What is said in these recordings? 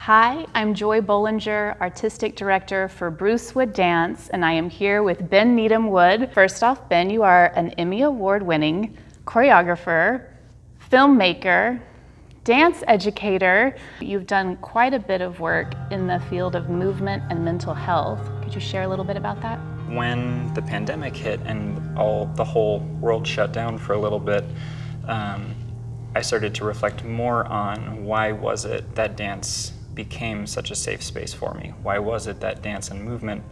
Hi, I'm Joy Bollinger, Artistic Director for Bruce Wood Dance, and I am here with Ben Needham-Wood. First off, Ben, you are an Emmy Award-winning choreographer, filmmaker, dance educator. You've done quite a bit of work in the field of movement and mental health. Could you share a little bit about that? When the pandemic hit and the whole world shut down for a little bit, I started to reflect more on why was it that dance became such a safe space for me? Why was it that dance and movement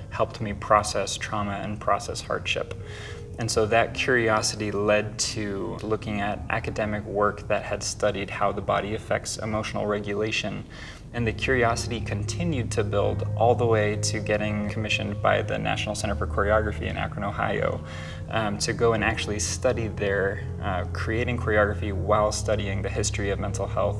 helped me process trauma and process hardship? And so that curiosity led to looking at academic work that had studied how the body affects emotional regulation. And the curiosity continued to build all the way to getting commissioned by the National Center for Choreography in Akron, Ohio, to go and actually study there, creating choreography while studying the history of mental health,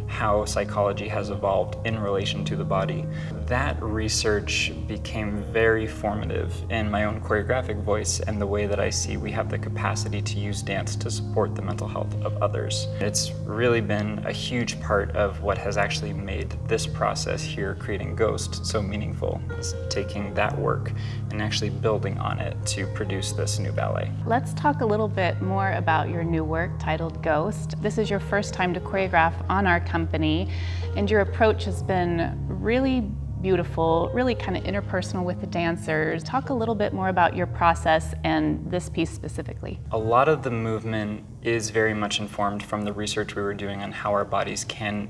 how psychology has evolved in relation to the body. That research became very formative in my own choreographic voice and the way that I see we have the capacity to use dance to support the mental health of others. It's really been a huge part of what has actually made this process here creating Ghost so meaningful, is taking that work and actually building on it to produce this new ballet. Let's talk a little bit more about your new work titled Ghost. This is your first time to choreograph on our company, and your approach has been really beautiful, really kind of interpersonal with the dancers. Talk a little bit more about your process and this piece specifically. A lot of the movement is very much informed from the research we were doing on how our bodies can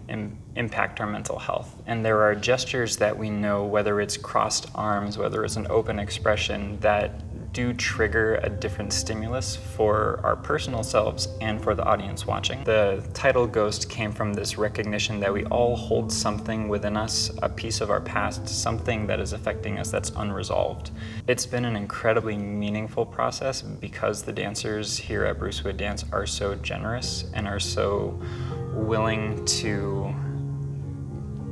impact our mental health. And there are gestures that we know, whether it's crossed arms, whether it's an open expression, that do trigger a different stimulus for our personal selves and for the audience watching. The title Ghost came from this recognition that we all hold something within us, a piece of our past, something that is affecting us that's unresolved. It's been an incredibly meaningful process because the dancers here at Bruce Wood Dance are so generous and are so willing to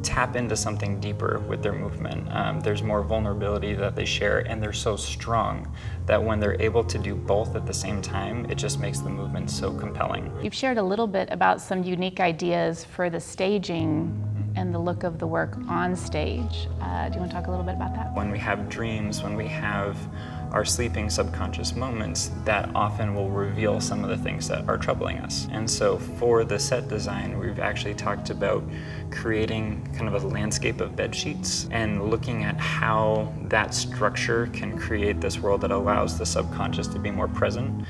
tap into something deeper with their movement. There's more vulnerability that they share, and they're so strong that when they're able to do both at the same time, it just makes the movement so compelling. You've shared a little bit about some unique ideas for the staging and the look of the work on stage. Do you want to talk a little bit about that? When we have dreams, when we have our sleeping subconscious moments, that often will reveal some of the things that are troubling us. And so for the set design, we've actually talked about creating kind of a landscape of bed sheets and looking at how that structure can create this world that allows the subconscious to be more present.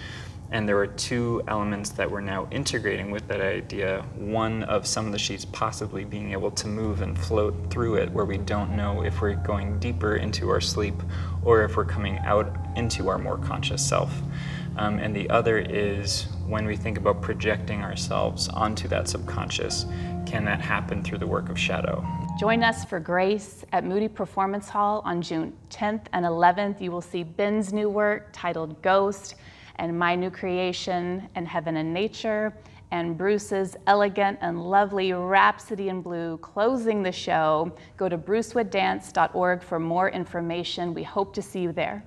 And there were two elements that we're now integrating with that idea. One of some of the sheets possibly being able to move and float through it, where we don't know if we're going deeper into our sleep or if we're coming out into our more conscious self. And the other is when we think about projecting ourselves onto that subconscious, can that happen through the work of shadow? Join us for Grace at Moody Performance Hall on June 10th and 11th. You will see Ben's new work titled Ghost, and my new creation, In Heaven and Nature, and Bruce's elegant and lovely Rhapsody in Blue closing the show. Go to brucewooddance.org for more information. We hope to see you there.